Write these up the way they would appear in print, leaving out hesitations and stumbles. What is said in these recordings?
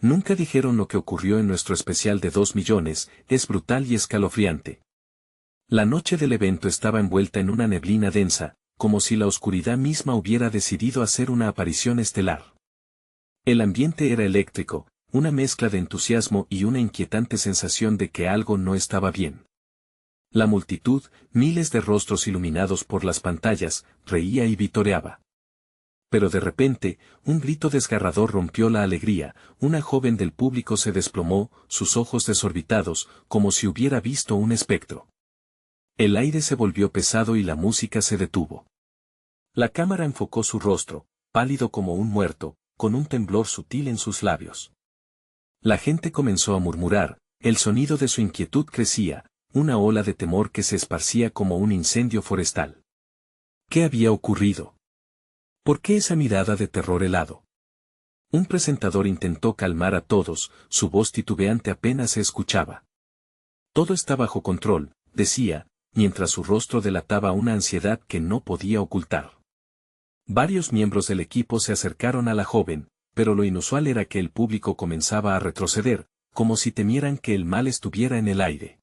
Nunca dijeron lo que ocurrió en nuestro especial de 2 millones, es brutal y escalofriante. La noche del evento estaba envuelta en una neblina densa, como si la oscuridad misma hubiera decidido hacer una aparición estelar. El ambiente era eléctrico, una mezcla de entusiasmo y una inquietante sensación de que algo no estaba bien. La multitud, miles de rostros iluminados por las pantallas, reía y vitoreaba. Pero de repente, un grito desgarrador rompió la alegría, una joven del público se desplomó, sus ojos desorbitados, como si hubiera visto un espectro. El aire se volvió pesado y la música se detuvo. La cámara enfocó su rostro, pálido como un muerto, con un temblor sutil en sus labios. La gente comenzó a murmurar, el sonido de su inquietud crecía, una ola de temor que se esparcía como un incendio forestal. ¿Qué había ocurrido? ¿Por qué esa mirada de terror helado? Un presentador intentó calmar a todos, su voz titubeante apenas se escuchaba. Todo está bajo control, decía, mientras su rostro delataba una ansiedad que no podía ocultar. Varios miembros del equipo se acercaron a la joven, pero lo inusual era que el público comenzaba a retroceder, como si temieran que el mal estuviera en el aire.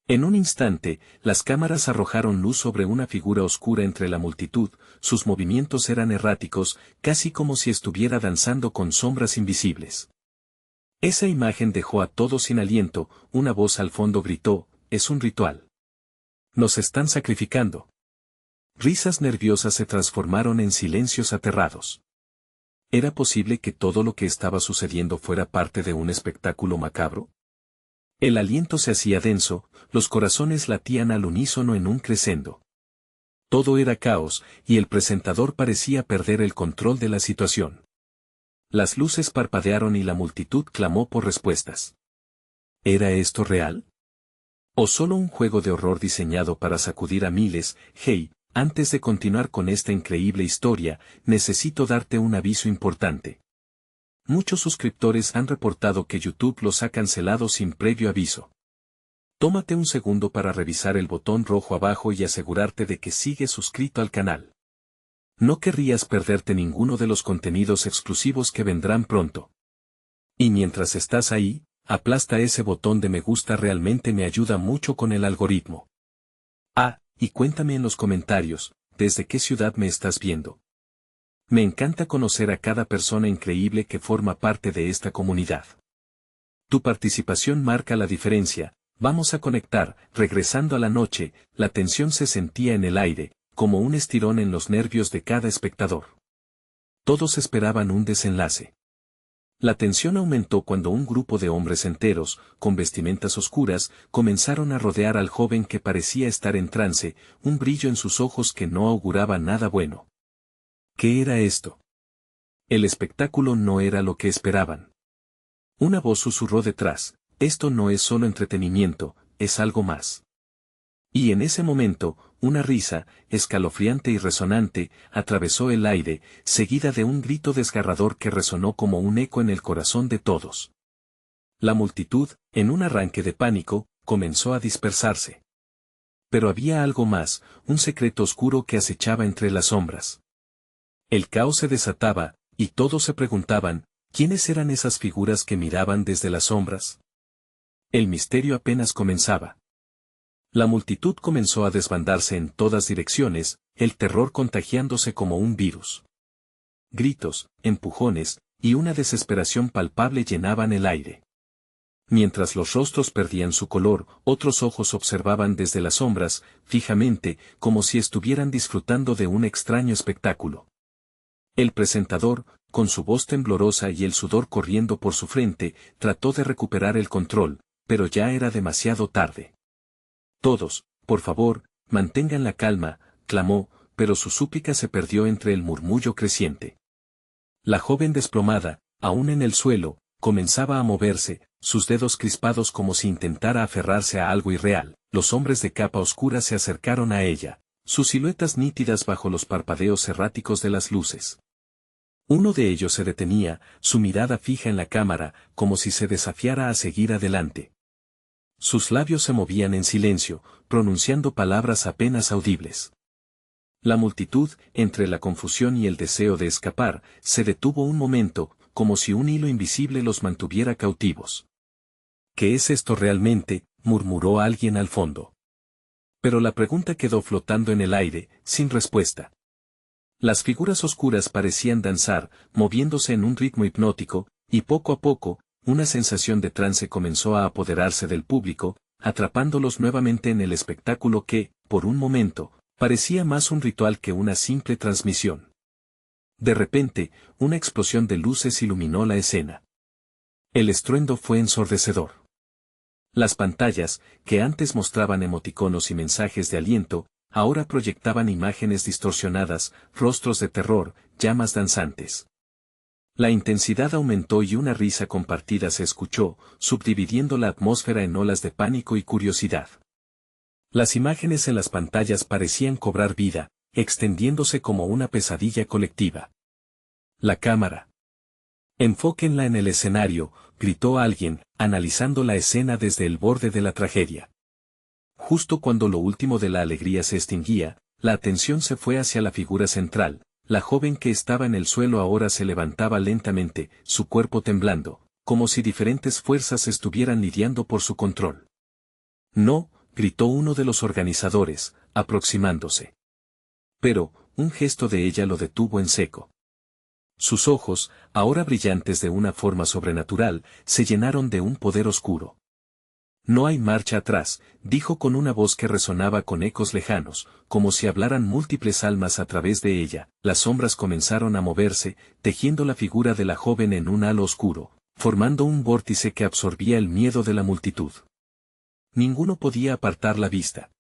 En un instante, las cámaras arrojaron luz sobre una figura oscura entre la multitud, sus movimientos eran erráticos, casi como si estuviera danzando con sombras invisibles. Esa imagen dejó a todos sin aliento, una voz al fondo gritó, es un ritual. Nos están sacrificando. Risas nerviosas se transformaron en silencios aterrados. ¿Era posible que todo lo que estaba sucediendo fuera parte de un espectáculo macabro? El aliento se hacía denso, los corazones latían al unísono en un crescendo. Todo era caos, y el presentador parecía perder el control de la situación. Las luces parpadearon y la multitud clamó por respuestas. ¿Era esto real? ¿O solo un juego de horror diseñado para sacudir a miles? Hey, antes de continuar con esta increíble historia, necesito darte un aviso importante. Muchos suscriptores han reportado que YouTube los ha cancelado sin previo aviso. Tómate un segundo para revisar el botón rojo abajo y asegurarte de que sigues suscrito al canal. No querrías perderte ninguno de los contenidos exclusivos que vendrán pronto. Y mientras estás ahí, aplasta ese botón de me gusta, realmente me ayuda mucho con el algoritmo. Y cuéntame en los comentarios, ¿desde qué ciudad me estás viendo? Me encanta conocer a cada persona increíble que forma parte de esta comunidad. Tu participación marca la diferencia. Vamos a conectar. Regresando a la noche, la tensión se sentía en el aire, como un estirón en los nervios de cada espectador. Todos esperaban un desenlace. La tensión aumentó cuando un grupo de hombres enteros, con vestimentas oscuras, comenzaron a rodear al joven que parecía estar en trance, un brillo en sus ojos que no auguraba nada bueno. ¿Qué era esto? El espectáculo no era lo que esperaban. Una voz susurró detrás, esto no es solo entretenimiento, es algo más. Y en ese momento, una risa, escalofriante y resonante, atravesó el aire, seguida de un grito desgarrador que resonó como un eco en el corazón de todos. La multitud, en un arranque de pánico, comenzó a dispersarse. Pero había algo más, un secreto oscuro que acechaba entre las sombras. El caos se desataba, y todos se preguntaban, ¿quiénes eran esas figuras que miraban desde las sombras? El misterio apenas comenzaba. La multitud comenzó a desbandarse en todas direcciones, el terror contagiándose como un virus. Gritos, empujones, y una desesperación palpable llenaban el aire. Mientras los rostros perdían su color, otros ojos observaban desde las sombras, fijamente, como si estuvieran disfrutando de un extraño espectáculo. El presentador, con su voz temblorosa y el sudor corriendo por su frente, trató de recuperar el control, pero ya era demasiado tarde. Todos, por favor, mantengan la calma, clamó, pero su súplica se perdió entre el murmullo creciente. La joven desplomada, aún en el suelo, comenzaba a moverse, sus dedos crispados como si intentara aferrarse a algo irreal. Los hombres de capa oscura se acercaron a ella, sus siluetas nítidas bajo los parpadeos erráticos de las luces. Uno de ellos se detenía, su mirada fija en la cámara, como si se desafiara a seguir adelante. Sus labios se movían en silencio, pronunciando palabras apenas audibles. La multitud, entre la confusión y el deseo de escapar, se detuvo un momento, como si un hilo invisible los mantuviera cautivos. ¿Qué es esto realmente?, murmuró alguien al fondo. Pero la pregunta quedó flotando en el aire, sin respuesta. Las figuras oscuras parecían danzar, moviéndose en un ritmo hipnótico, y poco a poco, una sensación de trance comenzó a apoderarse del público, atrapándolos nuevamente en el espectáculo que, por un momento, parecía más un ritual que una simple transmisión. De repente, una explosión de luces iluminó la escena. El estruendo fue ensordecedor. Las pantallas, que antes mostraban emoticonos y mensajes de aliento, ahora proyectaban imágenes distorsionadas, rostros de terror, llamas danzantes. La intensidad aumentó y una risa compartida se escuchó, subdividiendo la atmósfera en olas de pánico y curiosidad. Las imágenes en las pantallas parecían cobrar vida, extendiéndose como una pesadilla colectiva. La cámara. Enfóquenla en el escenario, gritó alguien, analizando la escena desde el borde de la tragedia. Justo cuando lo último de la alegría se extinguía, la atención se fue hacia la figura central. La joven que estaba en el suelo ahora se levantaba lentamente, su cuerpo temblando, como si diferentes fuerzas estuvieran lidiando por su control. No, gritó uno de los organizadores, aproximándose. Pero, un gesto de ella lo detuvo en seco. Sus ojos, ahora brillantes de una forma sobrenatural, se llenaron de un poder oscuro. No hay marcha atrás, dijo con una voz que resonaba con ecos lejanos, como si hablaran múltiples almas a través de ella. Las sombras comenzaron a moverse, tejiendo la figura de la joven en un halo oscuro, formando un vórtice que absorbía el miedo de la multitud. Ninguno podía apartar la vista.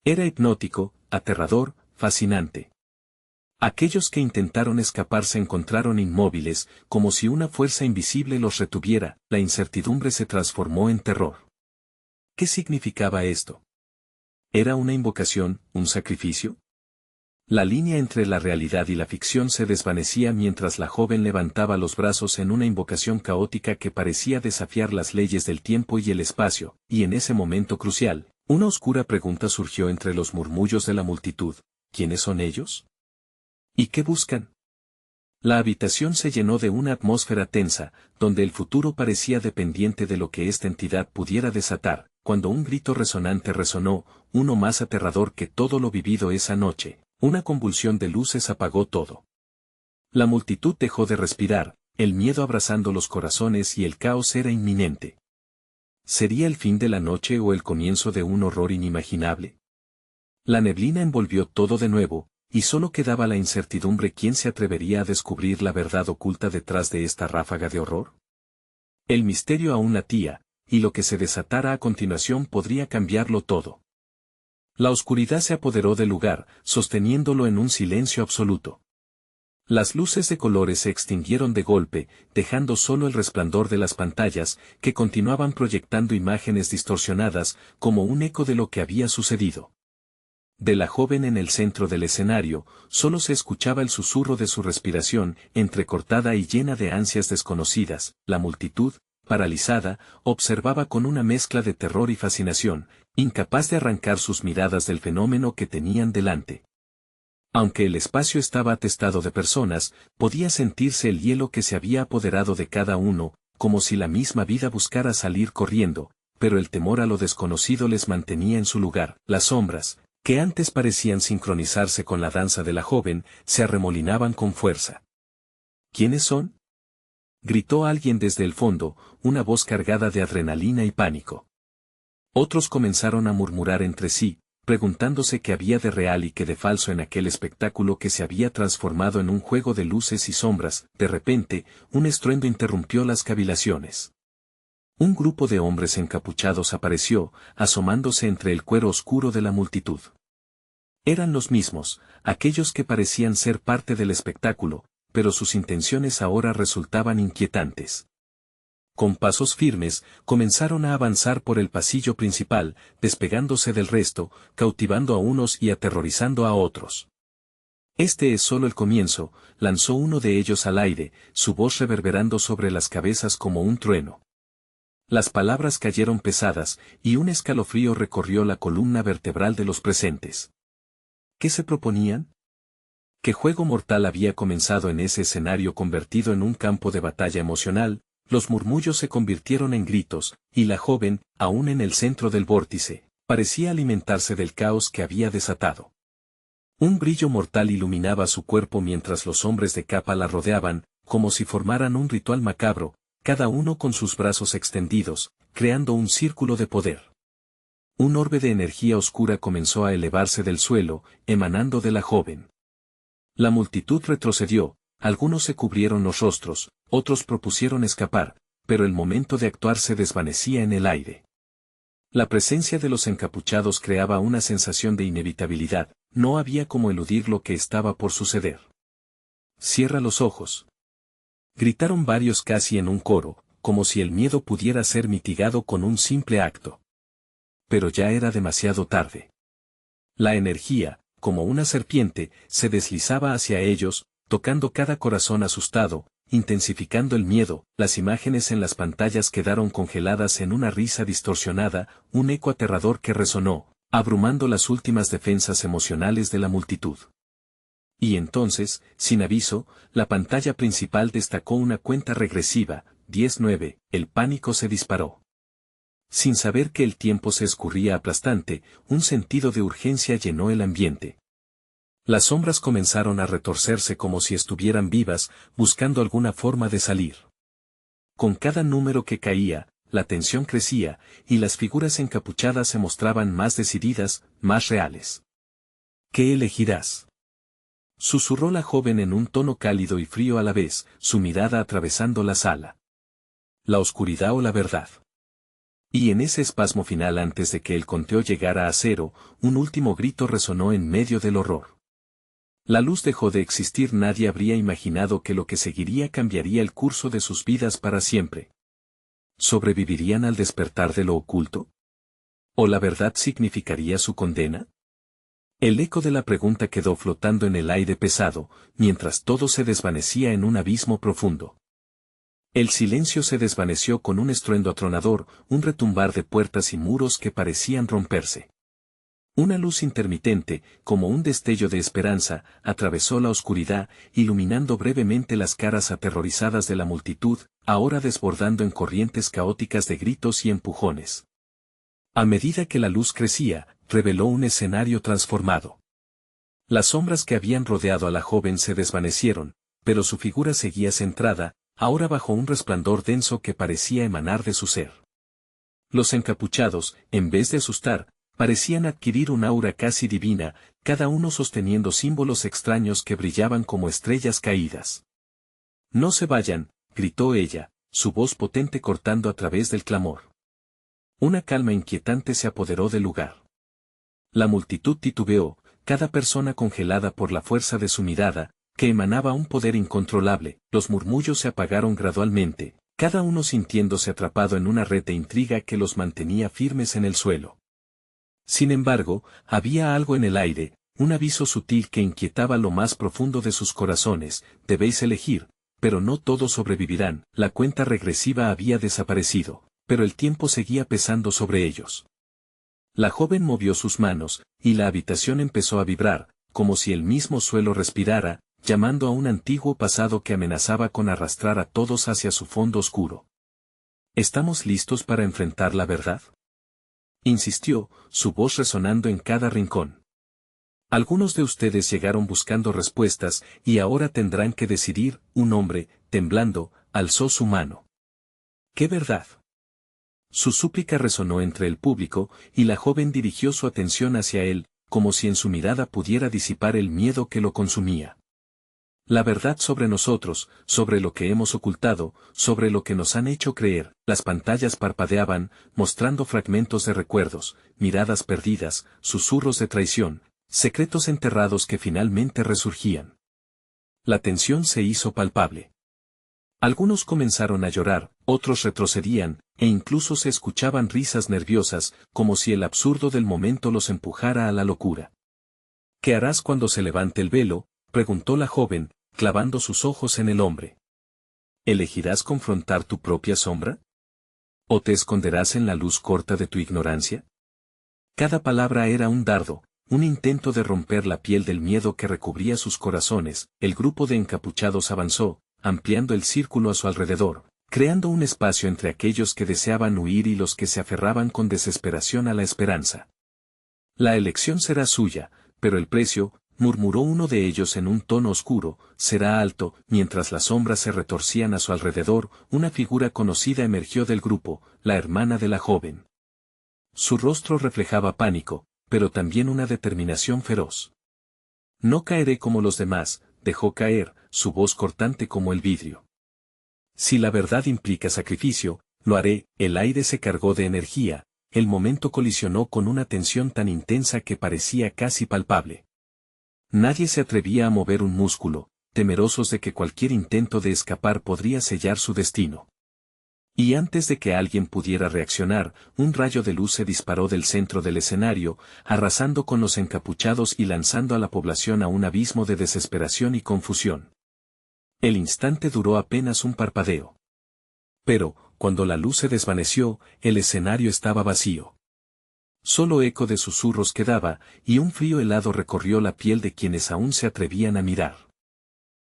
Era hipnótico, aterrador, fascinante. Aquellos que intentaron escapar se encontraron inmóviles, como si una fuerza invisible los retuviera. La incertidumbre se transformó en terror. ¿Qué significaba esto? ¿Era una invocación, un sacrificio? La línea entre la realidad y la ficción se desvanecía mientras la joven levantaba los brazos en una invocación caótica que parecía desafiar las leyes del tiempo y el espacio, y en ese momento crucial, una oscura pregunta surgió entre los murmullos de la multitud: ¿quiénes son ellos? ¿Y qué buscan? La habitación se llenó de una atmósfera tensa, donde el futuro parecía dependiente de lo que esta entidad pudiera desatar, cuando un grito resonante resonó, uno más aterrador que todo lo vivido esa noche. Una convulsión de luces apagó todo. La multitud dejó de respirar, el miedo abrazando los corazones y el caos era inminente. ¿Sería el fin de la noche o el comienzo de un horror inimaginable? La neblina envolvió todo de nuevo, y solo quedaba la incertidumbre: ¿quién se atrevería a descubrir la verdad oculta detrás de esta ráfaga de horror? El misterio aún latía, y lo que se desatara a continuación podría cambiarlo todo. La oscuridad se apoderó del lugar, sosteniéndolo en un silencio absoluto. Las luces de colores se extinguieron de golpe, dejando solo el resplandor de las pantallas, que continuaban proyectando imágenes distorsionadas, como un eco de lo que había sucedido. De la joven en el centro del escenario, solo se escuchaba el susurro de su respiración, entrecortada y llena de ansias desconocidas. La multitud, paralizada, observaba con una mezcla de terror y fascinación, incapaz de arrancar sus miradas del fenómeno que tenían delante. Aunque el espacio estaba atestado de personas, podía sentirse el hielo que se había apoderado de cada uno, como si la misma vida buscara salir corriendo, pero el temor a lo desconocido les mantenía en su lugar. Las sombras, que antes parecían sincronizarse con la danza de la joven, se arremolinaban con fuerza. ¿Quiénes son?, gritó alguien desde el fondo, una voz cargada de adrenalina y pánico. Otros comenzaron a murmurar entre sí, preguntándose qué había de real y qué de falso en aquel espectáculo que se había transformado en un juego de luces y sombras. De repente, un estruendo interrumpió las cavilaciones. Un grupo de hombres encapuchados apareció, asomándose entre el cuero oscuro de la multitud. Eran los mismos, aquellos que parecían ser parte del espectáculo, pero sus intenciones ahora resultaban inquietantes. Con pasos firmes, comenzaron a avanzar por el pasillo principal, despegándose del resto, cautivando a unos y aterrorizando a otros. Este es solo el comienzo, lanzó uno de ellos al aire, su voz reverberando sobre las cabezas como un trueno. Las palabras cayeron pesadas, y un escalofrío recorrió la columna vertebral de los presentes. ¿Qué se proponían? ¿Qué juego mortal había comenzado en ese escenario convertido en un campo de batalla emocional? Los murmullos se convirtieron en gritos, y la joven, aún en el centro del vórtice, parecía alimentarse del caos que había desatado. Un brillo mortal iluminaba su cuerpo mientras los hombres de capa la rodeaban, como si formaran un ritual macabro, cada uno con sus brazos extendidos, creando un círculo de poder. Un orbe de energía oscura comenzó a elevarse del suelo, emanando de la joven. La multitud retrocedió, algunos se cubrieron los rostros, otros propusieron escapar, pero el momento de actuar se desvanecía en el aire. La presencia de los encapuchados creaba una sensación de inevitabilidad, no había como eludir lo que estaba por suceder. «Cierra los ojos», gritaron varios casi en un coro, como si el miedo pudiera ser mitigado con un simple acto. Pero ya era demasiado tarde. La energía, como una serpiente, se deslizaba hacia ellos, tocando cada corazón asustado, intensificando el miedo. Las imágenes en las pantallas quedaron congeladas en una risa distorsionada, un eco aterrador que resonó, abrumando las últimas defensas emocionales de la multitud. Y entonces, sin aviso, la pantalla principal destacó una cuenta regresiva, 10-9, el pánico se disparó. Sin saber que el tiempo se escurría aplastante, un sentido de urgencia llenó el ambiente. Las sombras comenzaron a retorcerse como si estuvieran vivas, buscando alguna forma de salir. Con cada número que caía, la tensión crecía, y las figuras encapuchadas se mostraban más decididas, más reales. ¿Qué elegirás?, susurró la joven en un tono cálido y frío a la vez, su mirada atravesando la sala. ¿La oscuridad o la verdad? Y en ese espasmo final antes de que el conteo llegara a cero, un último grito resonó en medio del horror. La luz dejó de existir. Nadie habría imaginado que lo que seguiría cambiaría el curso de sus vidas para siempre. ¿Sobrevivirían al despertar de lo oculto? ¿O la verdad significaría su condena? El eco de la pregunta quedó flotando en el aire pesado, mientras todo se desvanecía en un abismo profundo. El silencio se desvaneció con un estruendo atronador, un retumbar de puertas y muros que parecían romperse. Una luz intermitente, como un destello de esperanza, atravesó la oscuridad, iluminando brevemente las caras aterrorizadas de la multitud, ahora desbordando en corrientes caóticas de gritos y empujones. A medida que la luz crecía, reveló un escenario transformado. Las sombras que habían rodeado a la joven se desvanecieron, pero su figura seguía centrada, ahora bajo un resplandor denso que parecía emanar de su ser. Los encapuchados, en vez de asustar, parecían adquirir un aura casi divina, cada uno sosteniendo símbolos extraños que brillaban como estrellas caídas. «No se vayan», gritó ella, su voz potente cortando a través del clamor. Una calma inquietante se apoderó del lugar. La multitud titubeó, cada persona congelada por la fuerza de su mirada, que emanaba un poder incontrolable. Los murmullos se apagaron gradualmente, cada uno sintiéndose atrapado en una red de intriga que los mantenía firmes en el suelo. Sin embargo, había algo en el aire, un aviso sutil que inquietaba lo más profundo de sus corazones: debéis elegir, pero no todos sobrevivirán. La cuenta regresiva había desaparecido, pero el tiempo seguía pesando sobre ellos. La joven movió sus manos, y la habitación empezó a vibrar, como si el mismo suelo respirara, llamando a un antiguo pasado que amenazaba con arrastrar a todos hacia su fondo oscuro. ¿Estamos listos para enfrentar la verdad?, insistió, su voz resonando en cada rincón. Algunos de ustedes llegaron buscando respuestas, y ahora tendrán que decidir. Un hombre, temblando, alzó su mano. ¿Qué verdad? Su súplica resonó entre el público, y la joven dirigió su atención hacia él, como si en su mirada pudiera disipar el miedo que lo consumía. La verdad sobre nosotros, sobre lo que hemos ocultado, sobre lo que nos han hecho creer. Las pantallas parpadeaban, mostrando fragmentos de recuerdos, miradas perdidas, susurros de traición, secretos enterrados que finalmente resurgían. La tensión se hizo palpable. Algunos comenzaron a llorar, otros retrocedían, e incluso se escuchaban risas nerviosas, como si el absurdo del momento los empujara a la locura. ¿Qué harás cuando se levante el velo?, preguntó la joven, clavando sus ojos en el hombre. ¿Elegirás confrontar tu propia sombra? ¿O te esconderás en la luz corta de tu ignorancia? Cada palabra era un dardo, un intento de romper la piel del miedo que recubría sus corazones. El grupo de encapuchados avanzó, ampliando el círculo a su alrededor, creando un espacio entre aquellos que deseaban huir y los que se aferraban con desesperación a la esperanza. La elección será suya, pero el precio, murmuró uno de ellos en un tono oscuro, será alto. Mientras las sombras se retorcían a su alrededor, una figura conocida emergió del grupo, la hermana de la joven. Su rostro reflejaba pánico, pero también una determinación feroz. No caeré como los demás, dejó caer, su voz cortante como el vidrio. Si la verdad implica sacrificio, lo haré. El aire se cargó de energía, el momento colisionó con una tensión tan intensa que parecía casi palpable. Nadie se atrevía a mover un músculo, temerosos de que cualquier intento de escapar podría sellar su destino. Y antes de que alguien pudiera reaccionar, un rayo de luz se disparó del centro del escenario, arrasando con los encapuchados y lanzando a la población a un abismo de desesperación y confusión. El instante duró apenas un parpadeo. Pero, cuando la luz se desvaneció, el escenario estaba vacío. Solo eco de susurros quedaba, y un frío helado recorrió la piel de quienes aún se atrevían a mirar.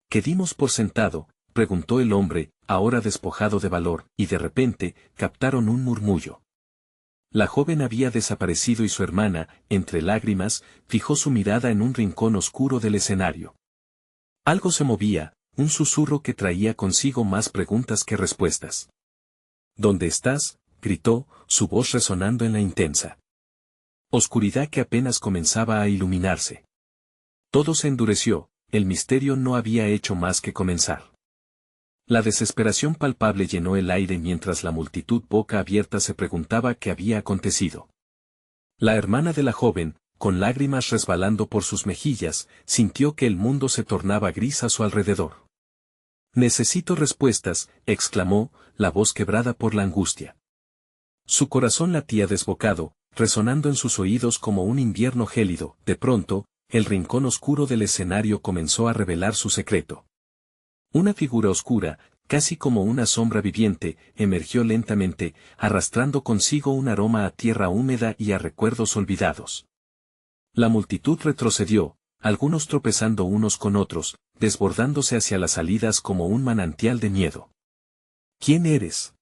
¿Qué dimos por sentado?, preguntó el hombre, ahora despojado de valor, y de repente, captaron un murmullo. La joven había desaparecido y su hermana, entre lágrimas, fijó su mirada en un rincón oscuro del escenario. Algo se movía, un susurro que traía consigo más preguntas que respuestas. ¿Dónde estás?, gritó, su voz resonando en la intensa oscuridad que apenas comenzaba a iluminarse. Todo se endureció, el misterio no había hecho más que comenzar. La desesperación palpable llenó el aire mientras la multitud boca abierta se preguntaba qué había acontecido. La hermana de la joven, con lágrimas resbalando por sus mejillas, sintió que el mundo se tornaba gris a su alrededor. Necesito respuestas, exclamó, la voz quebrada por la angustia. Su corazón latía desbocado, resonando en sus oídos como un invierno gélido. De pronto, el rincón oscuro del escenario comenzó a revelar su secreto. Una figura oscura, casi como una sombra viviente, emergió lentamente, arrastrando consigo un aroma a tierra húmeda y a recuerdos olvidados. La multitud retrocedió, algunos tropezando unos con otros, desbordándose hacia las salidas como un manantial de miedo. ¿Quién eres?,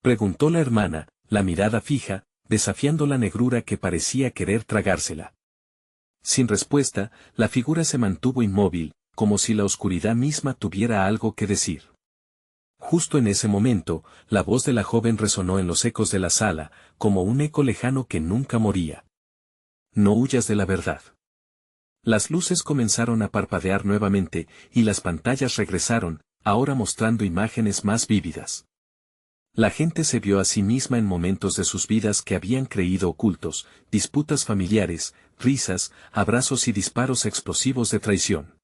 preguntó la hermana, la mirada fija, desafiando la negrura que parecía querer tragársela. Sin respuesta, la figura se mantuvo inmóvil, como si la oscuridad misma tuviera algo que decir. Justo en ese momento, la voz de la joven resonó en los ecos de la sala, como un eco lejano que nunca moría. No huyas de la verdad. Las luces comenzaron a parpadear nuevamente, y las pantallas regresaron, ahora mostrando imágenes más vívidas. La gente se vio a sí misma en momentos de sus vidas que habían creído ocultos, disputas familiares, risas, abrazos y disparos explosivos de traición.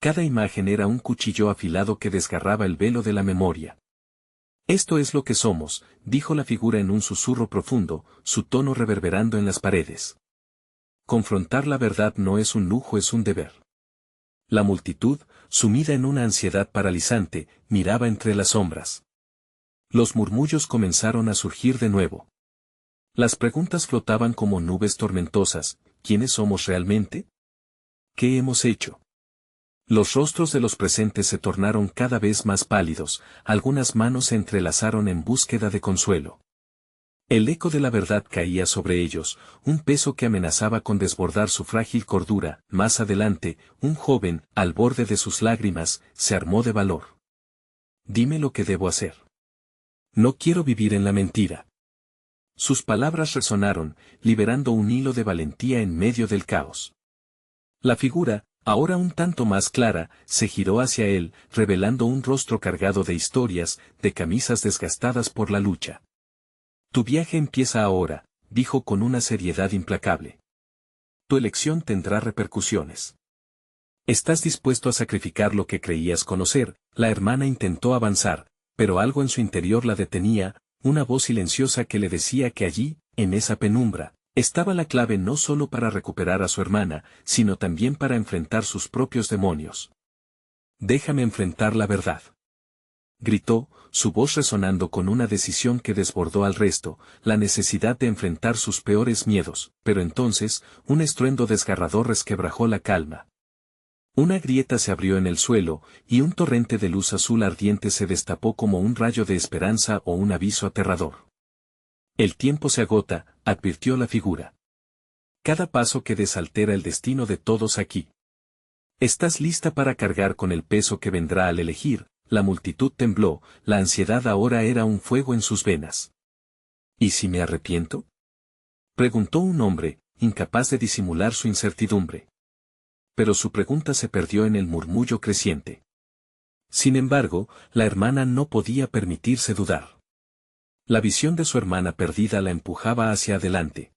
Cada imagen era un cuchillo afilado que desgarraba el velo de la memoria. Esto es lo que somos, dijo la figura en un susurro profundo, su tono reverberando en las paredes. Confrontar la verdad no es un lujo, es un deber. La multitud, sumida en una ansiedad paralizante, miraba entre las sombras. Los murmullos comenzaron a surgir de nuevo. Las preguntas flotaban como nubes tormentosas. ¿Quiénes somos realmente? ¿Qué hemos hecho? Los rostros de los presentes se tornaron cada vez más pálidos, algunas manos se entrelazaron en búsqueda de consuelo. El eco de la verdad caía sobre ellos, un peso que amenazaba con desbordar su frágil cordura. Más adelante, un joven, al borde de sus lágrimas, se armó de valor. Dime lo que debo hacer. No quiero vivir en la mentira. Sus palabras resonaron, liberando un hilo de valentía en medio del caos. La figura, ahora un tanto más clara, se giró hacia él, revelando un rostro cargado de historias, de camisas desgastadas por la lucha. Tu viaje empieza ahora, dijo con una seriedad implacable. Tu elección tendrá repercusiones. ¿Estás dispuesto a sacrificar lo que creías conocer? La hermana intentó avanzar, pero algo en su interior la detenía, una voz silenciosa que le decía que allí, en esa penumbra, estaba la clave no solo para recuperar a su hermana, sino también para enfrentar sus propios demonios. Déjame enfrentar la verdad. Gritó, su voz resonando con una decisión que desbordó al resto, la necesidad de enfrentar sus peores miedos, pero entonces, un estruendo desgarrador resquebrajó la calma. Una grieta se abrió en el suelo, y un torrente de luz azul ardiente se destapó como un rayo de esperanza o un aviso aterrador. El tiempo se agota, advirtió la figura. Cada paso que des altera el destino de todos aquí. ¿Estás lista para cargar con el peso que vendrá al elegir? La multitud tembló, la ansiedad ahora era un fuego en sus venas. ¿Y si me arrepiento? Preguntó un hombre, incapaz de disimular su incertidumbre. Pero su pregunta se perdió en el murmullo creciente. Sin embargo, la hermana no podía permitirse dudar. La visión de su hermana perdida la empujaba hacia adelante.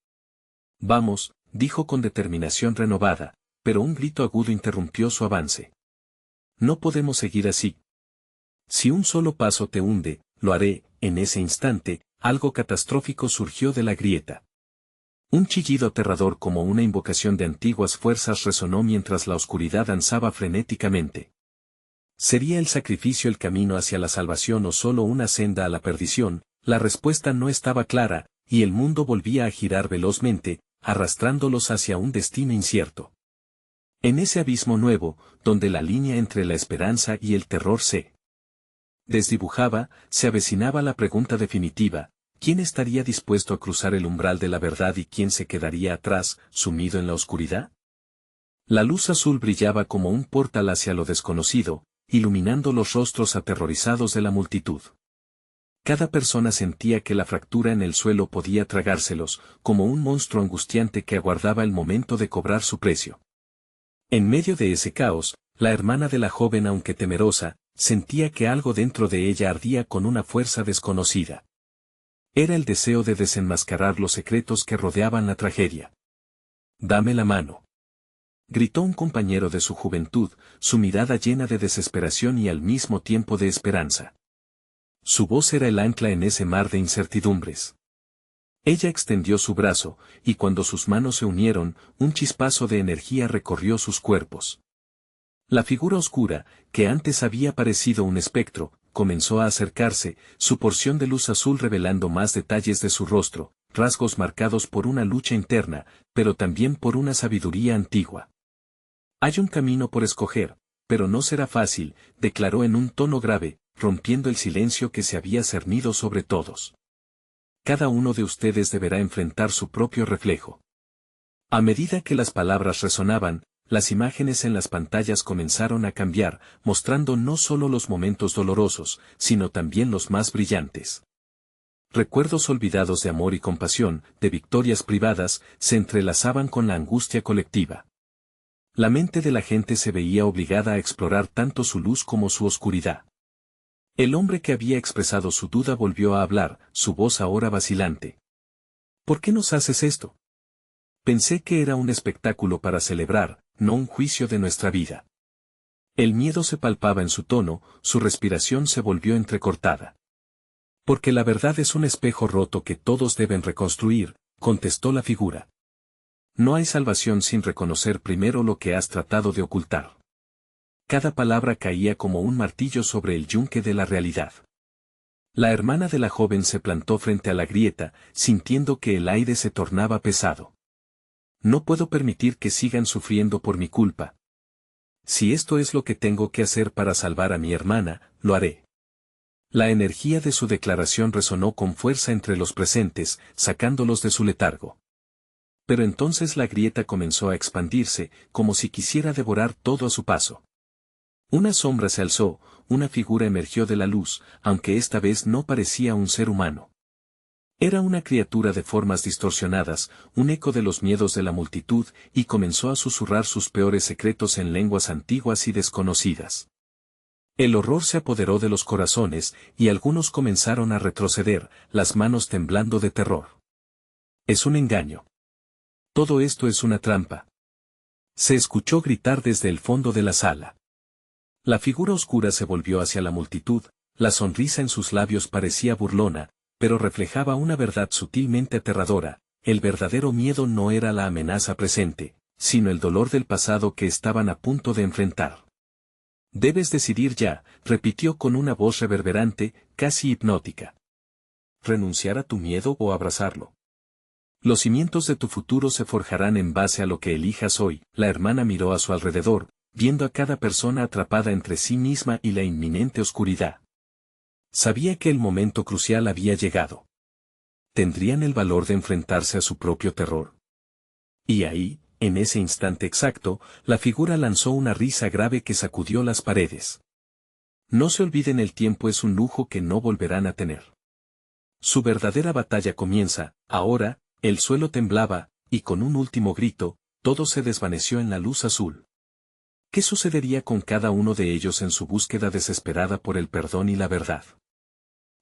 Vamos, dijo con determinación renovada, pero un grito agudo interrumpió su avance. No podemos seguir así. Si un solo paso te hunde, lo haré. En ese instante, algo catastrófico surgió de la grieta. Un chillido aterrador como una invocación de antiguas fuerzas resonó mientras la oscuridad danzaba frenéticamente. ¿Sería el sacrificio el camino hacia la salvación o solo una senda a la perdición? La respuesta no estaba clara, y el mundo volvía a girar velozmente, arrastrándolos hacia un destino incierto. En ese abismo nuevo, donde la línea entre la esperanza y el terror se desdibujaba, se avecinaba la pregunta definitiva: ¿quién estaría dispuesto a cruzar el umbral de la verdad y quién se quedaría atrás, sumido en la oscuridad? La luz azul brillaba como un portal hacia lo desconocido, iluminando los rostros aterrorizados de la multitud. Cada persona sentía que la fractura en el suelo podía tragárselos, como un monstruo angustiante que aguardaba el momento de cobrar su precio. En medio de ese caos, la hermana de la joven, aunque temerosa, sentía que algo dentro de ella ardía con una fuerza desconocida. Era el deseo de desenmascarar los secretos que rodeaban la tragedia. «Dame la mano», gritó un compañero de su juventud, su mirada llena de desesperación y al mismo tiempo de esperanza. Su voz era el ancla en ese mar de incertidumbres. Ella extendió su brazo, y cuando sus manos se unieron, un chispazo de energía recorrió sus cuerpos. La figura oscura, que antes había parecido un espectro, comenzó a acercarse, su porción de luz azul revelando más detalles de su rostro, rasgos marcados por una lucha interna, pero también por una sabiduría antigua. «Hay un camino por escoger, pero no será fácil», declaró en un tono grave, rompiendo el silencio que se había cernido sobre todos. «Cada uno de ustedes deberá enfrentar su propio reflejo». A medida que las palabras resonaban, las imágenes en las pantallas comenzaron a cambiar, mostrando no solo los momentos dolorosos, sino también los más brillantes. Recuerdos olvidados de amor y compasión, de victorias privadas, se entrelazaban con la angustia colectiva. La mente de la gente se veía obligada a explorar tanto su luz como su oscuridad. El hombre que había expresado su duda volvió a hablar, su voz ahora vacilante. «¿Por qué nos haces esto? Pensé que era un espectáculo para celebrar, no un juicio de nuestra vida». El miedo se palpaba en su tono, su respiración se volvió entrecortada. «Porque la verdad es un espejo roto que todos deben reconstruir», contestó la figura. «No hay salvación sin reconocer primero lo que has tratado de ocultar». Cada palabra caía como un martillo sobre el yunque de la realidad. La hermana de la joven se plantó frente a la grieta, sintiendo que el aire se tornaba pesado. «No puedo permitir que sigan sufriendo por mi culpa. Si esto es lo que tengo que hacer para salvar a mi hermana, lo haré». La energía de su declaración resonó con fuerza entre los presentes, sacándolos de su letargo. Pero entonces la grieta comenzó a expandirse, como si quisiera devorar todo a su paso. Una sombra se alzó, una figura emergió de la luz, aunque esta vez no parecía un ser humano. Era una criatura de formas distorsionadas, un eco de los miedos de la multitud, y comenzó a susurrar sus peores secretos en lenguas antiguas y desconocidas. El horror se apoderó de los corazones, y algunos comenzaron a retroceder, las manos temblando de terror. «Es un engaño. Todo esto es una trampa», se escuchó gritar desde el fondo de la sala. La figura oscura se volvió hacia la multitud, la sonrisa en sus labios parecía burlona, pero reflejaba una verdad sutilmente aterradora: el verdadero miedo no era la amenaza presente, sino el dolor del pasado que estaban a punto de enfrentar. Debes decidir ya, repitió con una voz reverberante, casi hipnótica. ¿Renunciar a tu miedo o abrazarlo? Los cimientos de tu futuro se forjarán en base a lo que elijas hoy. La hermana miró a su alrededor, viendo a cada persona atrapada entre sí misma y la inminente oscuridad. Sabía que el momento crucial había llegado. ¿Tendrían el valor de enfrentarse a su propio terror? Y ahí, en ese instante exacto, la figura lanzó una risa grave que sacudió las paredes. No se olviden, el tiempo es un lujo que no volverán a tener. Su verdadera batalla comienza. Ahora, el suelo temblaba, y con un último grito, todo se desvaneció en la luz azul. ¿Qué sucedería con cada uno de ellos en su búsqueda desesperada por el perdón y la verdad?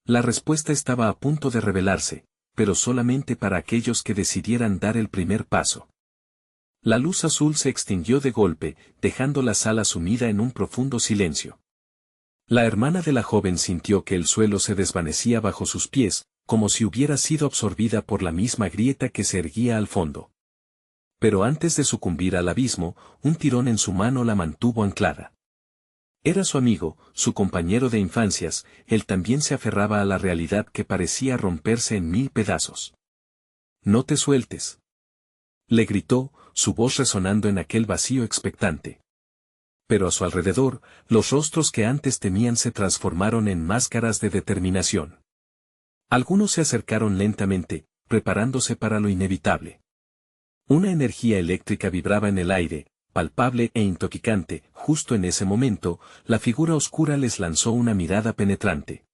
La respuesta estaba a punto de revelarse, pero solamente para aquellos que decidieran dar el primer paso. La luz azul se extinguió de golpe, dejando la sala sumida en un profundo silencio. La hermana de la joven sintió que el suelo se desvanecía bajo sus pies, como si hubiera sido absorbida por la misma grieta que se erguía al fondo. Pero antes de sucumbir al abismo, un tirón en su mano la mantuvo anclada. Era su amigo, su compañero de infancias. Él también se aferraba a la realidad que parecía romperse en 1000 pedazos. «No te sueltes», le gritó, su voz resonando en aquel vacío expectante. Pero a su alrededor, los rostros que antes temían se transformaron en máscaras de determinación. Algunos se acercaron lentamente, preparándose para lo inevitable. Una energía eléctrica vibraba en el aire, palpable e intoxicante. Justo en ese momento, la figura oscura les lanzó una mirada penetrante.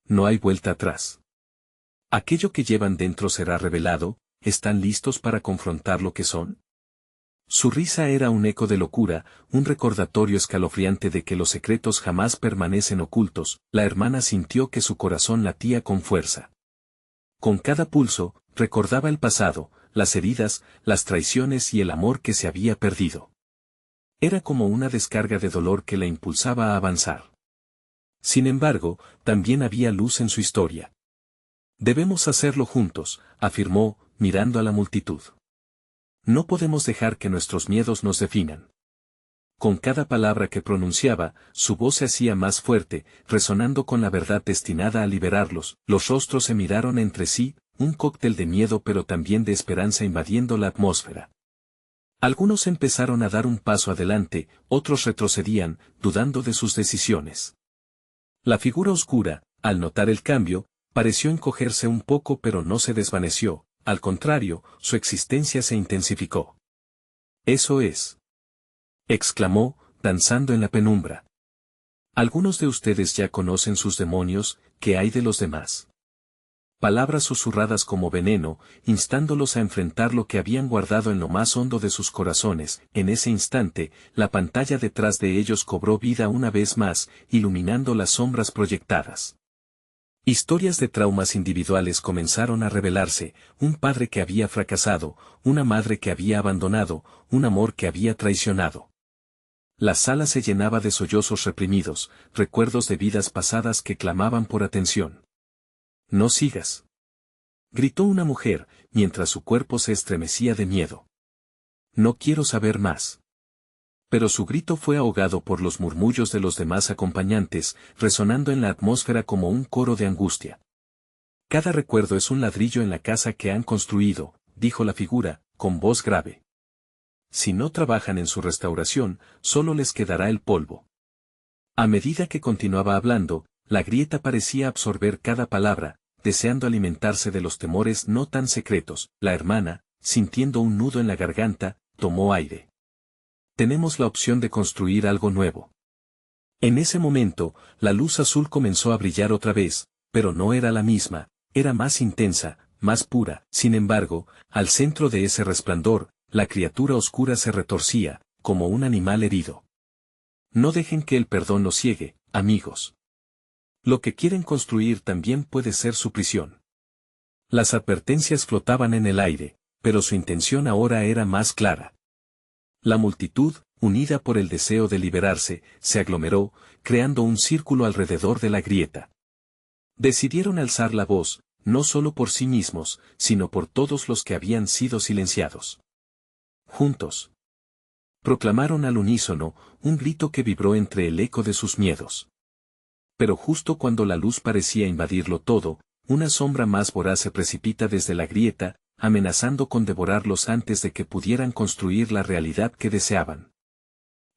No hay vuelta atrás. Aquello que llevan dentro será revelado. ¿Están listos para confrontar lo que son? Su risa era un eco de locura, un recordatorio escalofriante de que los secretos jamás permanecen ocultos. La hermana sintió que su corazón latía con fuerza. Con cada pulso, recordaba el pasado, las heridas, las traiciones y el amor que se había perdido. Era como una descarga de dolor que la impulsaba a avanzar. Sin embargo, también había luz en su historia. «Debemos hacerlo juntos», afirmó, mirando a la multitud. «No podemos dejar que nuestros miedos nos definan». Con cada palabra que pronunciaba, su voz se hacía más fuerte, resonando con la verdad destinada a liberarlos. Los rostros se miraron entre sí, un cóctel de miedo pero también de esperanza invadiendo la atmósfera. Algunos empezaron a dar un paso adelante, otros retrocedían, dudando de sus decisiones. La figura oscura, al notar el cambio, pareció encogerse un poco pero no se desvaneció, al contrario, su existencia se intensificó. «Eso es», exclamó, danzando en la penumbra. «Algunos de ustedes ya conocen sus demonios, ¿qué hay de los demás?». Palabras susurradas como veneno, instándolos a enfrentar lo que habían guardado en lo más hondo de sus corazones. En ese instante, la pantalla detrás de ellos cobró vida una vez más, iluminando las sombras proyectadas. Historias de traumas individuales comenzaron a revelarse, un padre que había fracasado, una madre que había abandonado, un amor que había traicionado. La sala se llenaba de sollozos reprimidos, recuerdos de vidas pasadas que clamaban por atención. «No sigas», gritó una mujer, mientras su cuerpo se estremecía de miedo. «No quiero saber más». Pero su grito fue ahogado por los murmullos de los demás acompañantes, resonando en la atmósfera como un coro de angustia. «Cada recuerdo es un ladrillo en la casa que han construido», dijo la figura, con voz grave. «Si no trabajan en su restauración, solo les quedará el polvo». A medida que continuaba hablando, la grieta parecía absorber cada palabra, deseando alimentarse de los temores no tan secretos. La hermana, sintiendo un nudo en la garganta, tomó aire. «Tenemos la opción de construir algo nuevo». En ese momento, la luz azul comenzó a brillar otra vez, pero no era la misma, era más intensa, más pura. Sin embargo, al centro de ese resplandor, la criatura oscura se retorcía, como un animal herido. No dejen que el perdón los ciegue, amigos. Lo que quieren construir también puede ser su prisión. Las advertencias flotaban en el aire, pero su intención ahora era más clara. La multitud, unida por el deseo de liberarse, se aglomeró, creando un círculo alrededor de la grieta. Decidieron alzar la voz, no solo por sí mismos, sino por todos los que habían sido silenciados. Juntos proclamaron al unísono, un grito que vibró entre el eco de sus miedos. Pero justo cuando la luz parecía invadirlo todo, una sombra más voraz se precipita desde la grieta, amenazando con devorarlos antes de que pudieran construir la realidad que deseaban.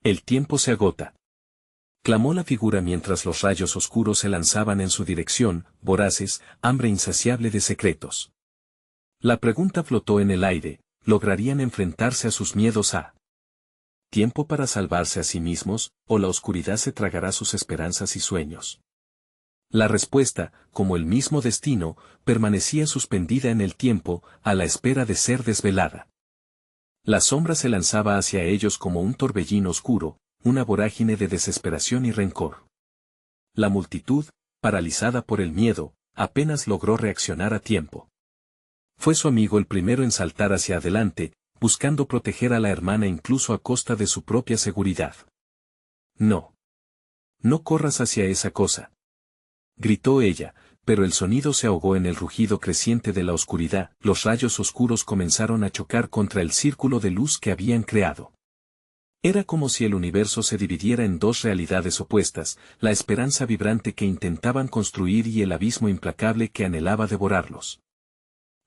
El tiempo se agota. Clamó la figura mientras los rayos oscuros se lanzaban en su dirección, voraces, hambre insaciable de secretos. La pregunta flotó en el aire, ¿lograrían enfrentarse a sus miedos a tiempo para salvarse a sí mismos, o la oscuridad se tragará sus esperanzas y sueños? La respuesta, como el mismo destino, permanecía suspendida en el tiempo, a la espera de ser desvelada. La sombra se lanzaba hacia ellos como un torbellino oscuro, una vorágine de desesperación y rencor. La multitud, paralizada por el miedo, apenas logró reaccionar a tiempo. Fue su amigo el primero en saltar hacia adelante, buscando proteger a la hermana incluso a costa de su propia seguridad. No. No corras hacia esa cosa. Gritó ella, pero el sonido se ahogó en el rugido creciente de la oscuridad. Los rayos oscuros comenzaron a chocar contra el círculo de luz que habían creado. Era como si el universo se dividiera en dos realidades opuestas, la esperanza vibrante que intentaban construir y el abismo implacable que anhelaba devorarlos.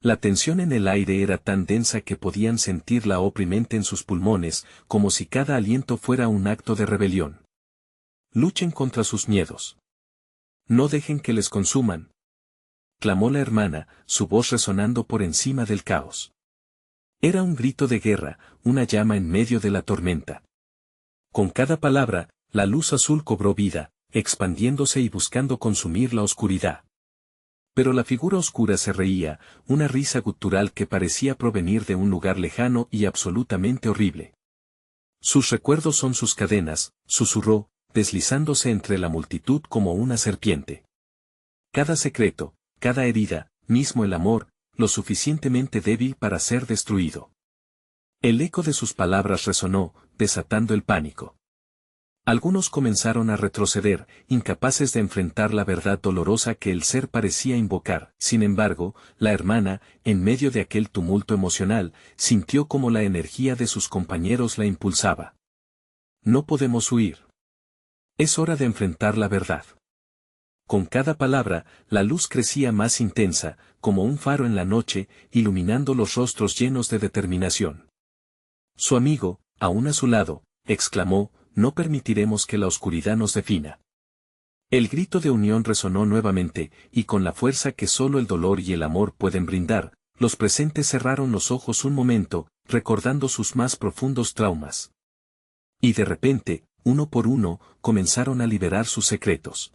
La tensión en el aire era tan densa que podían sentirla oprimente en sus pulmones, como si cada aliento fuera un acto de rebelión. Luchen contra sus miedos. No dejen que les consuman. Clamó la hermana, su voz resonando por encima del caos. Era un grito de guerra, una llama en medio de la tormenta. Con cada palabra, la luz azul cobró vida, expandiéndose y buscando consumir la oscuridad. Pero la figura oscura se reía, una risa gutural que parecía provenir de un lugar lejano y absolutamente horrible. Sus recuerdos son sus cadenas, susurró, deslizándose entre la multitud como una serpiente. Cada secreto, cada herida, mismo el amor, lo suficientemente débil para ser destruido. El eco de sus palabras resonó, desatando el pánico. Algunos comenzaron a retroceder, incapaces de enfrentar la verdad dolorosa que el ser parecía invocar. Sin embargo, la hermana, en medio de aquel tumulto emocional, sintió como la energía de sus compañeros la impulsaba. No podemos huir. Es hora de enfrentar la verdad. Con cada palabra, la luz crecía más intensa, como un faro en la noche, iluminando los rostros llenos de determinación. Su amigo, aún a su lado, exclamó, no permitiremos que la oscuridad nos defina. El grito de unión resonó nuevamente, y con la fuerza que solo el dolor y el amor pueden brindar, los presentes cerraron los ojos un momento, recordando sus más profundos traumas. Y de repente, uno por uno, comenzaron a liberar sus secretos.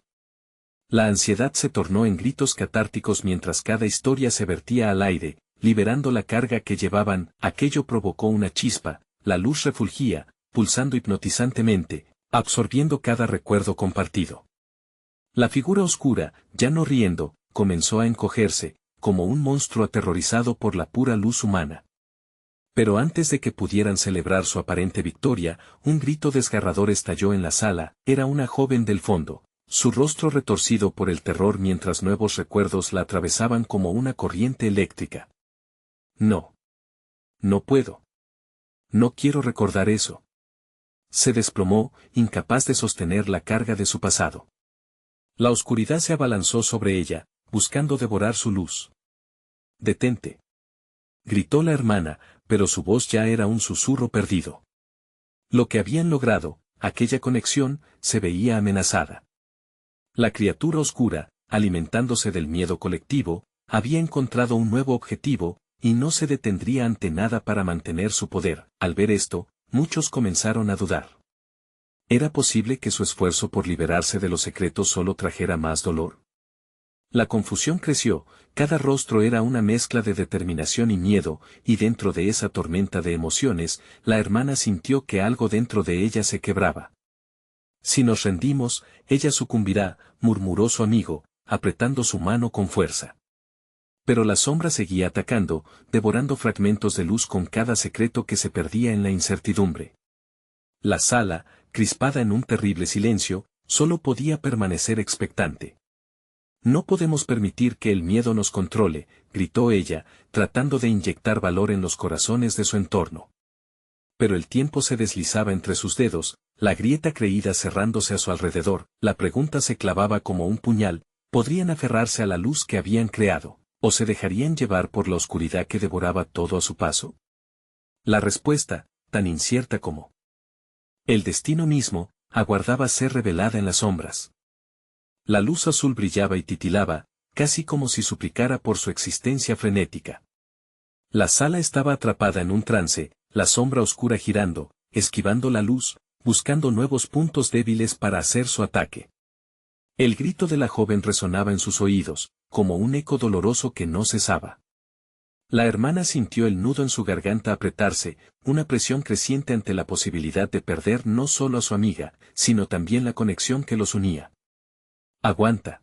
La ansiedad se tornó en gritos catárticos mientras cada historia se vertía al aire, liberando la carga que llevaban. Aquello provocó una chispa, la luz refulgía, pulsando hipnotizantemente, absorbiendo cada recuerdo compartido. La figura oscura, ya no riendo, comenzó a encogerse, como un monstruo aterrorizado por la pura luz humana. Pero antes de que pudieran celebrar su aparente victoria, un grito desgarrador estalló en la sala. Era una joven del fondo, su rostro retorcido por el terror mientras nuevos recuerdos la atravesaban como una corriente eléctrica. No. No puedo. No quiero recordar eso. Se desplomó, incapaz de sostener la carga de su pasado. La oscuridad se abalanzó sobre ella, buscando devorar su luz. «Detente», gritó la hermana, pero su voz ya era un susurro perdido. Lo que habían logrado, aquella conexión, se veía amenazada. La criatura oscura, alimentándose del miedo colectivo, había encontrado un nuevo objetivo, y no se detendría ante nada para mantener su poder. Al ver esto, muchos comenzaron a dudar. ¿Era posible que su esfuerzo por liberarse de los secretos solo trajera más dolor? La confusión creció, cada rostro era una mezcla de determinación y miedo, y dentro de esa tormenta de emociones, la hermana sintió que algo dentro de ella se quebraba. Si nos rendimos, ella sucumbirá, murmuró su amigo, apretando su mano con fuerza. Pero la sombra seguía atacando, devorando fragmentos de luz con cada secreto que se perdía en la incertidumbre. La sala, crispada en un terrible silencio, solo podía permanecer expectante. No podemos permitir que el miedo nos controle, gritó ella, tratando de inyectar valor en los corazones de su entorno. Pero el tiempo se deslizaba entre sus dedos, la grieta creída cerrándose a su alrededor, la pregunta se clavaba como un puñal, ¿podrían aferrarse a la luz que habían creado, o se dejarían llevar por la oscuridad que devoraba todo a su paso? La respuesta, tan incierta como el destino mismo, aguardaba ser revelada en las sombras. La luz azul brillaba y titilaba, casi como si suplicara por su existencia frenética. La sala estaba atrapada en un trance, la sombra oscura girando, esquivando la luz, buscando nuevos puntos débiles para hacer su ataque. El grito de la joven resonaba en sus oídos, como un eco doloroso que no cesaba. La hermana sintió el nudo en su garganta apretarse, una presión creciente ante la posibilidad de perder no solo a su amiga, sino también la conexión que los unía. «Aguanta»,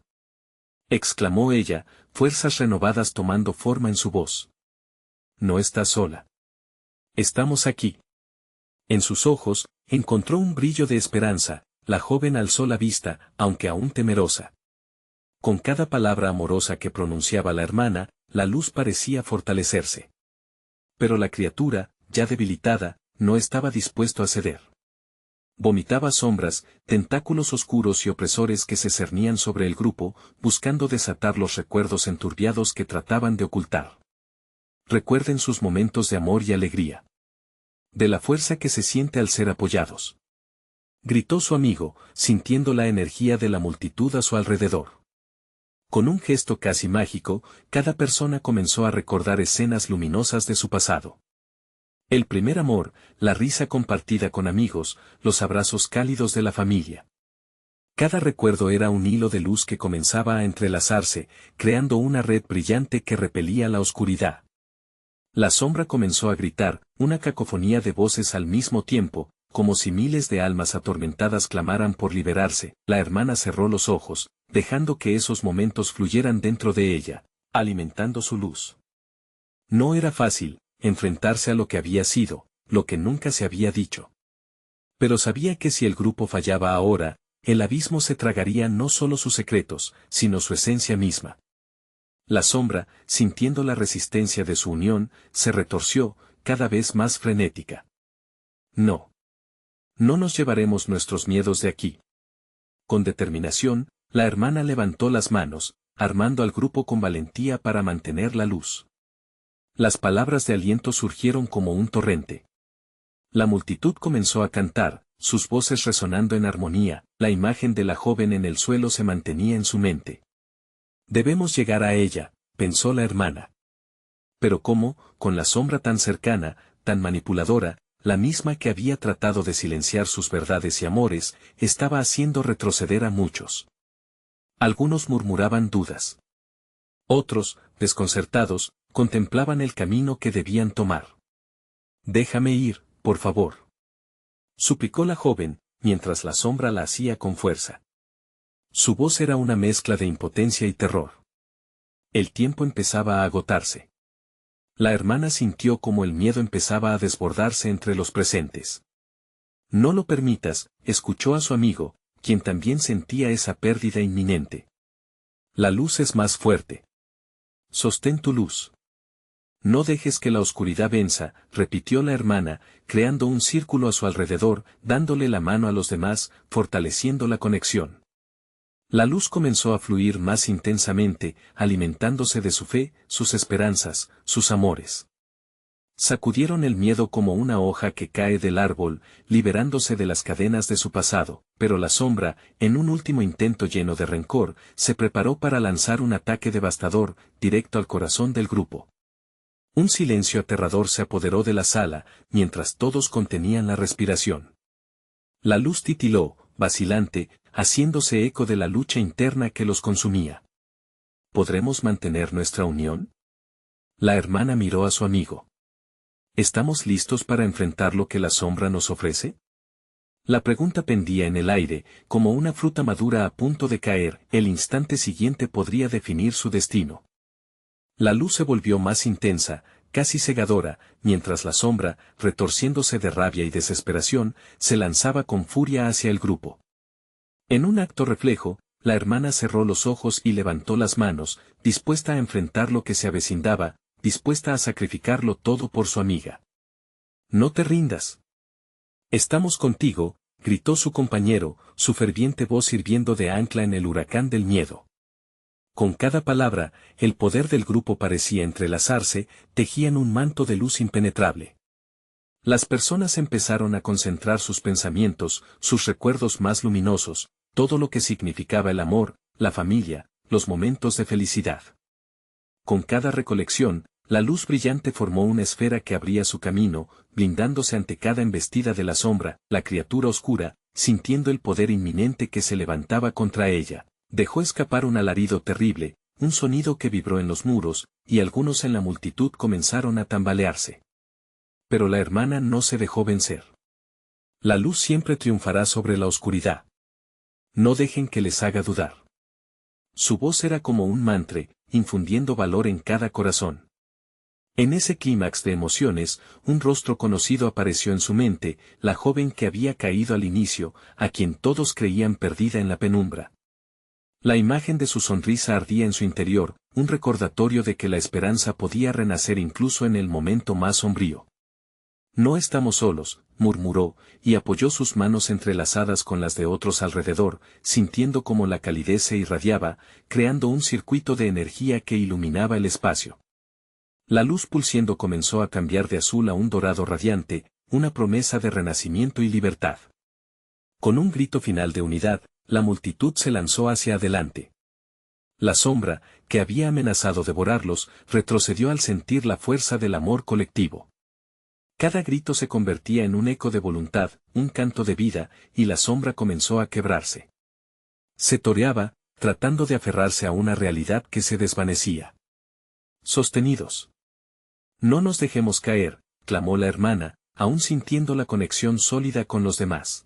exclamó ella, fuerzas renovadas tomando forma en su voz. «No estás sola. Estamos aquí». En sus ojos, encontró un brillo de esperanza, la joven alzó la vista, aunque aún temerosa. Con cada palabra amorosa que pronunciaba la hermana, la luz parecía fortalecerse. Pero la criatura, ya debilitada, no estaba dispuesto a ceder. Vomitaba sombras, tentáculos oscuros y opresores que se cernían sobre el grupo, buscando desatar los recuerdos enturbiados que trataban de ocultar. Recuerden sus momentos de amor y alegría. De la fuerza que se siente al ser apoyados. Gritó su amigo, sintiendo la energía de la multitud a su alrededor. Con un gesto casi mágico, cada persona comenzó a recordar escenas luminosas de su pasado. El primer amor, la risa compartida con amigos, los abrazos cálidos de la familia. Cada recuerdo era un hilo de luz que comenzaba a entrelazarse, creando una red brillante que repelía la oscuridad. La sombra comenzó a gritar, una cacofonía de voces al mismo tiempo, como si miles de almas atormentadas clamaran por liberarse. La hermana cerró los ojos, dejando que esos momentos fluyeran dentro de ella, alimentando su luz. No era fácil enfrentarse a lo que había sido, lo que nunca se había dicho. Pero sabía que si el grupo fallaba ahora, el abismo se tragaría no solo sus secretos, sino su esencia misma. La sombra, sintiendo la resistencia de su unión, se retorció, cada vez más frenética. No. No nos llevaremos nuestros miedos de aquí. Con determinación, la hermana levantó las manos, armando al grupo con valentía para mantener la luz. Las palabras de aliento surgieron como un torrente. La multitud comenzó a cantar, sus voces resonando en armonía, la imagen de la joven en el suelo se mantenía en su mente. Debemos llegar a ella, pensó la hermana. Pero ¿cómo, con la sombra tan cercana, tan manipuladora, la misma que había tratado de silenciar sus verdades y amores, estaba haciendo retroceder a muchos? Algunos murmuraban dudas. Otros, desconcertados, contemplaban el camino que debían tomar. «Déjame ir, por favor», suplicó la joven, mientras la sombra la hacía con fuerza. Su voz era una mezcla de impotencia y terror. El tiempo empezaba a agotarse. La hermana sintió como el miedo empezaba a desbordarse entre los presentes. «No lo permitas», escuchó a su amigo, quien también sentía esa pérdida inminente. «La luz es más fuerte. Sostén tu luz. No dejes que la oscuridad venza», repitió la hermana, creando un círculo a su alrededor, dándole la mano a los demás, fortaleciendo la conexión. La luz comenzó a fluir más intensamente, alimentándose de su fe, sus esperanzas, sus amores. Sacudieron el miedo como una hoja que cae del árbol, liberándose de las cadenas de su pasado, pero la sombra, en un último intento lleno de rencor, se preparó para lanzar un ataque devastador, directo al corazón del grupo. Un silencio aterrador se apoderó de la sala, mientras todos contenían la respiración. La luz titiló, vacilante, haciéndose eco de la lucha interna que los consumía. ¿Podremos mantener nuestra unión? La hermana miró a su amigo. ¿Estamos listos para enfrentar lo que la sombra nos ofrece? La pregunta pendía en el aire, como una fruta madura a punto de caer, el instante siguiente podría definir su destino. La luz se volvió más intensa, casi cegadora, mientras la sombra, retorciéndose de rabia y desesperación, se lanzaba con furia hacia el grupo. En un acto reflejo, la hermana cerró los ojos y levantó las manos, dispuesta a enfrentar lo que se avecindaba, dispuesta a sacrificarlo todo por su amiga. «No te rindas», Estamos contigo, gritó su compañero, su ferviente voz sirviendo de ancla en el huracán del miedo. Con cada palabra, el poder del grupo parecía entrelazarse, tejían un manto de luz impenetrable. Las personas empezaron a concentrar sus pensamientos, sus recuerdos más luminosos, todo lo que significaba el amor, la familia, los momentos de felicidad. Con cada recolección, la luz brillante formó una esfera que abría su camino, blindándose ante cada embestida de la sombra. La criatura oscura, sintiendo el poder inminente que se levantaba contra ella, dejó escapar un alarido terrible, un sonido que vibró en los muros, y algunos en la multitud comenzaron a tambalearse. Pero la hermana no se dejó vencer. La luz siempre triunfará sobre la oscuridad. No dejen que les haga dudar. Su voz era como un mantra, infundiendo valor en cada corazón. En ese clímax de emociones, un rostro conocido apareció en su mente, la joven que había caído al inicio, a quien todos creían perdida en la penumbra. La imagen de su sonrisa ardía en su interior, un recordatorio de que la esperanza podía renacer incluso en el momento más sombrío. No estamos solos, murmuró, y apoyó sus manos entrelazadas con las de otros alrededor, sintiendo cómo la calidez se irradiaba, creando un circuito de energía que iluminaba el espacio. La luz pulsiendo comenzó a cambiar de azul a un dorado radiante, una promesa de renacimiento y libertad. Con un grito final de unidad, la multitud se lanzó hacia adelante. La sombra, que había amenazado devorarlos, retrocedió al sentir la fuerza del amor colectivo. Cada grito se convertía en un eco de voluntad, un canto de vida, y la sombra comenzó a quebrarse. Se toreaba, tratando de aferrarse a una realidad que se desvanecía. Sostenidos. No nos dejemos caer, clamó la hermana, aún sintiendo la conexión sólida con los demás.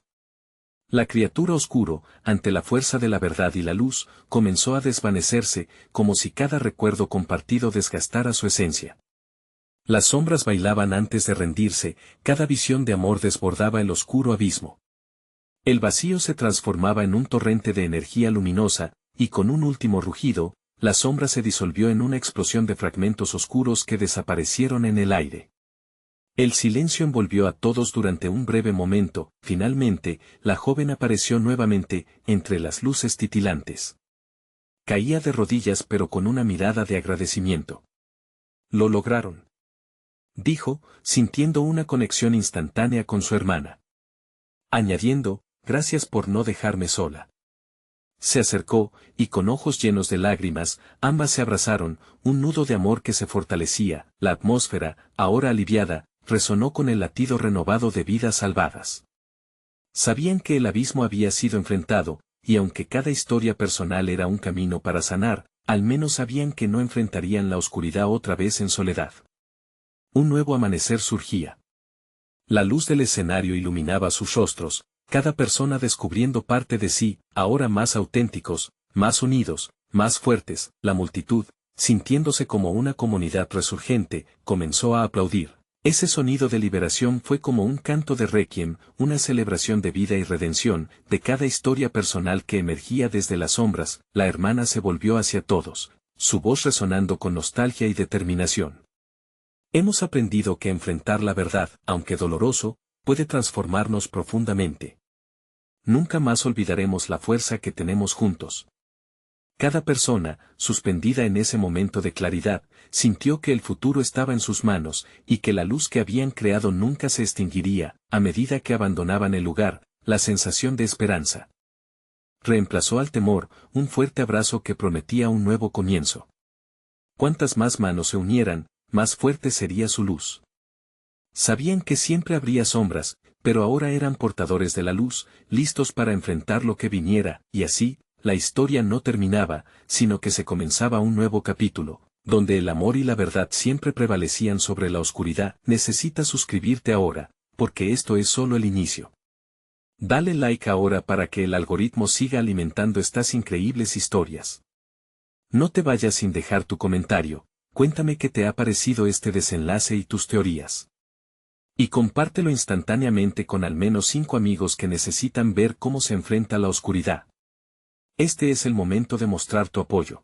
La criatura oscuro, ante la fuerza de la verdad y la luz, comenzó a desvanecerse, como si cada recuerdo compartido desgastara su esencia. Las sombras bailaban antes de rendirse, cada visión de amor desbordaba el oscuro abismo. El vacío se transformaba en un torrente de energía luminosa, y con un último rugido, la sombra se disolvió en una explosión de fragmentos oscuros que desaparecieron en el aire. El silencio envolvió a todos durante un breve momento, finalmente, la joven apareció nuevamente, entre las luces titilantes. Caía de rodillas pero con una mirada de agradecimiento. Lo lograron, dijo, sintiendo una conexión instantánea con su hermana. Añadiendo, gracias por no dejarme sola. Se acercó, y con ojos llenos de lágrimas, ambas se abrazaron, un nudo de amor que se fortalecía, la atmósfera, ahora aliviada, resonó con el latido renovado de vidas salvadas. Sabían que el abismo había sido enfrentado, y aunque cada historia personal era un camino para sanar, al menos sabían que no enfrentarían la oscuridad otra vez en soledad. Un nuevo amanecer surgía. La luz del escenario iluminaba sus rostros, cada persona descubriendo parte de sí, ahora más auténticos, más unidos, más fuertes. La multitud, sintiéndose como una comunidad resurgente, comenzó a aplaudir. Ese sonido de liberación fue como un canto de requiem, una celebración de vida y redención, de cada historia personal que emergía desde las sombras. La hermana se volvió hacia todos, su voz resonando con nostalgia y determinación. Hemos aprendido que enfrentar la verdad, aunque doloroso, puede transformarnos profundamente. Nunca más olvidaremos la fuerza que tenemos juntos. Cada persona, suspendida en ese momento de claridad, sintió que el futuro estaba en sus manos, y que la luz que habían creado nunca se extinguiría. A medida que abandonaban el lugar, la sensación de esperanza reemplazó al temor, un fuerte abrazo que prometía un nuevo comienzo. Cuantas más manos se unieran, más fuerte sería su luz. Sabían que siempre habría sombras, pero ahora eran portadores de la luz, listos para enfrentar lo que viniera, y así, la historia no terminaba, sino que se comenzaba un nuevo capítulo, donde el amor y la verdad siempre prevalecían sobre la oscuridad. Necesitas suscribirte ahora, porque esto es solo el inicio. Dale like ahora para que el algoritmo siga alimentando estas increíbles historias. No te vayas sin dejar tu comentario. Cuéntame qué te ha parecido este desenlace y tus teorías. Y compártelo instantáneamente con al menos 5 amigos que necesitan ver cómo se enfrenta la oscuridad. Este es el momento de mostrar tu apoyo.